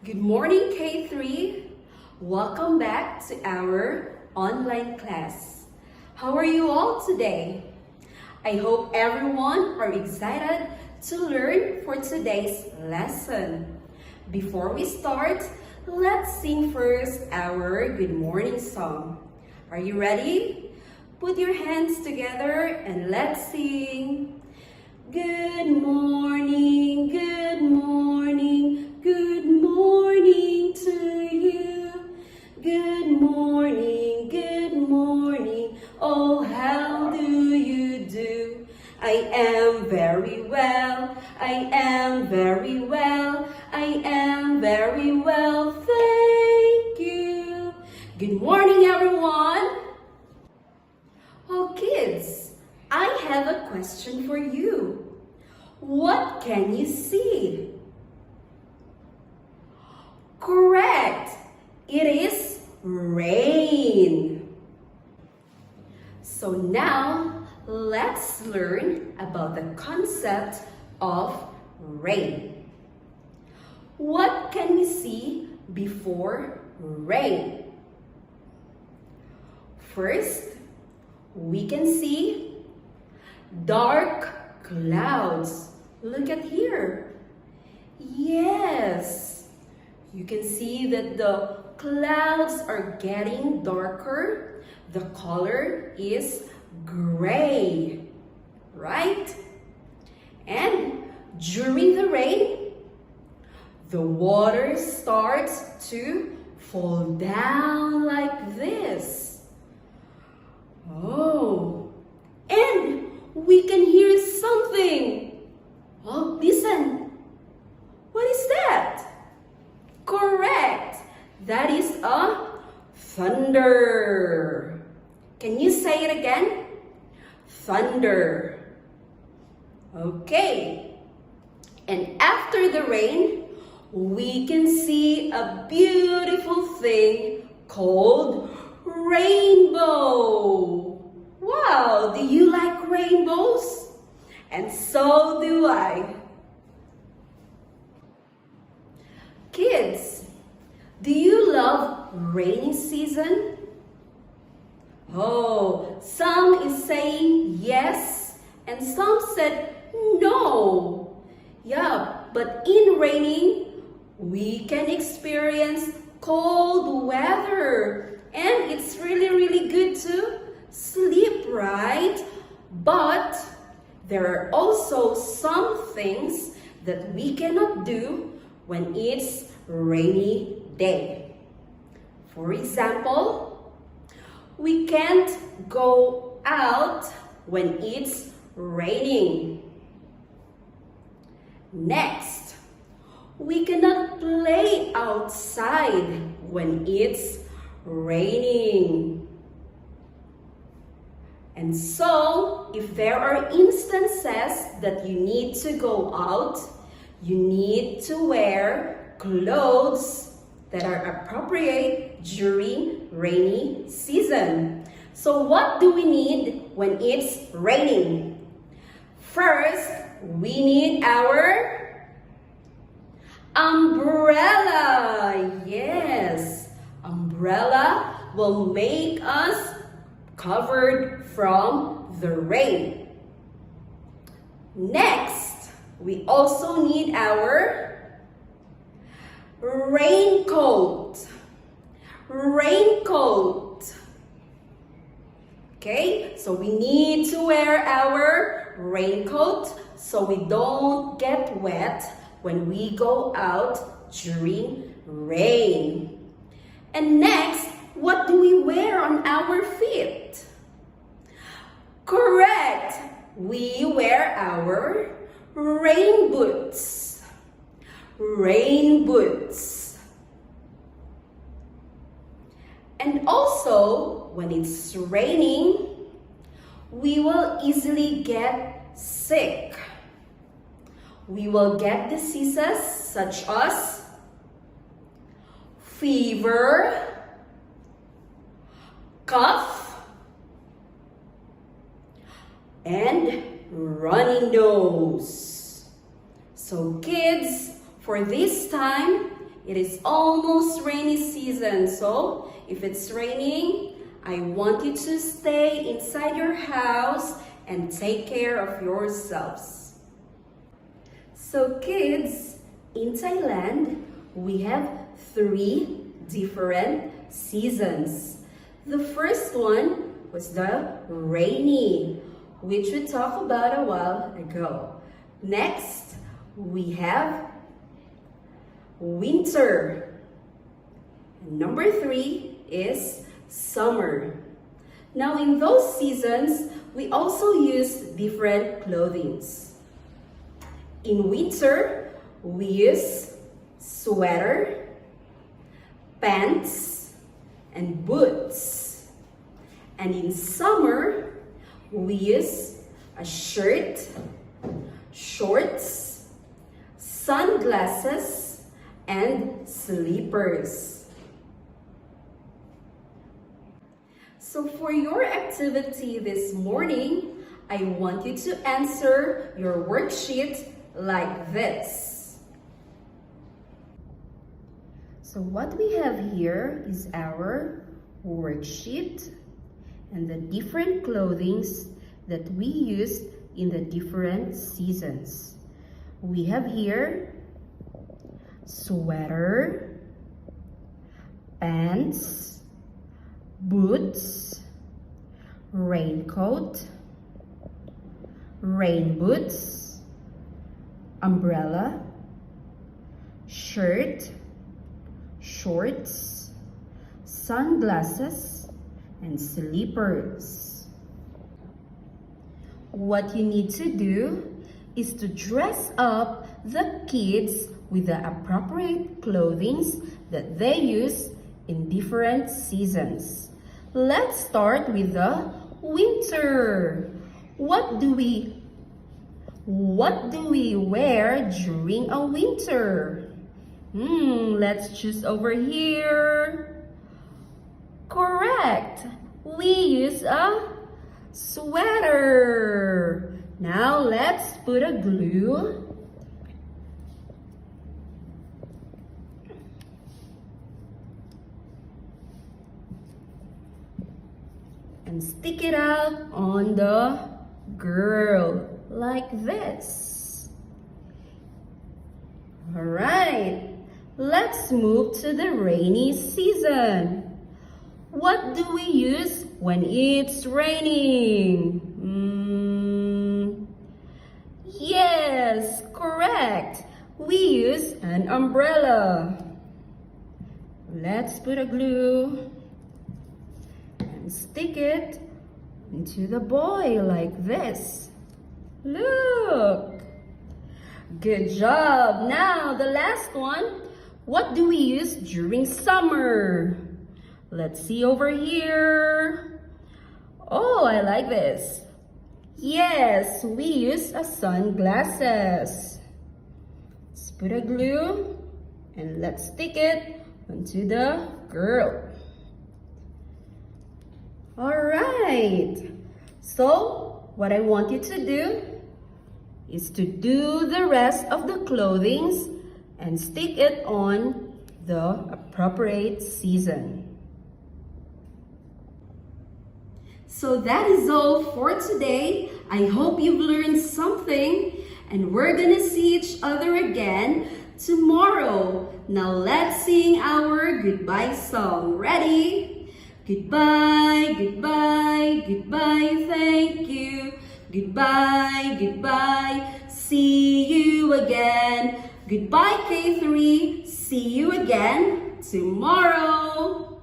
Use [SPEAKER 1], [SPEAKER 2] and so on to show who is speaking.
[SPEAKER 1] Good morning, K3. Welcome back to our online class. How are you all today? I hope everyone are excited to learn for today's lesson. Before we start, let's sing first our good morning song. Are you ready? Put your hands together and let's sing. Good morning, good morning, good morning to you. Good morning, oh how do you do? I am very well, I am very well, I am very well, thank you. Good morning everyone. Oh kids, I have a question for you. What can you see? Correct! It is rain. So now, let's learn about the concept of rain. What can we see before rain? First, we can see dark clouds. Look at here. Yes, you can see that the clouds are getting darker. The color is gray, right? And during the rain, the water starts to fall down like this. Oh, and we can hear something. Oh, listen. What is that? Correct. That is a thunder. Can you say it again? Thunder. Okay. And after the rain, we can see a beautiful thing called rainbow. Wow, do you like rainbows? And so do I. Kids, do you love rainy season? Oh, some is saying yes and some said no. Yeah, but in raining, we can experience cold weather and it's really good to sleep, right? But there are also some things that we cannot do when it's rainy day. For example, we can't go out when it's raining. Next, we cannot play outside when it's raining. And so, if there are instances that you need to go out, you need to wear clothes that are appropriate during rainy season. So what do we need when it's raining? First, we need our umbrella. Yes, umbrella will make us covered from the rain. Next, we also need our raincoat. Raincoat. Okay, so we need to wear our raincoat so we don't get wet when we go out during rain. And next, what do we wear on our feet? Correct! We wear our rain boots. Rain boots. And also, when it's raining, we will easily get sick. We will get diseases such as fever, cough, and runny nose. So kids, for this time, it is almost rainy season. So if it's raining, I want you to stay inside your house and take care of yourselves. So kids, in Thailand, we have 3 different seasons. The first one was the rainy, which we talked about a while ago. Next, we have winter. And number 3 is summer. Now in those seasons, we also use different clothings. In winter, we use sweater, pants, and boots. And in summer, we use a shirt, shorts, sunglasses, and slippers. So for your activity this morning, I want you to answer your worksheet like this. So what we have here is our worksheet and the different clothings that we use in the different seasons. We have here sweater, pants, boots, raincoat, rain boots, umbrella, shirt, shorts, sunglasses, and slippers. What you need to do is to dress up the kids with the appropriate clothings that they use in different seasons. Let's start with the winter. What do we wear during a winter? Let's choose over here. Correct. We use a sweater. Now let's put a glue. And stick it out on the girl like this. All right, let's move to the rainy season. What do we use when it's raining? Yes, correct. We use an umbrella. Let's put a glue and stick it into the boy like this. Look. Good job. Now the last one. What do we use during summer? Let's see over here. Oh, I like this. Yes, we use a sunglasses. Let's put a glue and let's stick it onto the girl. All right. So, what I want you to do is to do the rest of the clothings and stick it on the appropriate season. So that is all for today. I hope you've learned something, and we're gonna see each other again tomorrow. Now let's sing our goodbye song. Ready? Goodbye, goodbye, goodbye, thank you. Goodbye, goodbye, see you again. Goodbye, K3, see you again tomorrow.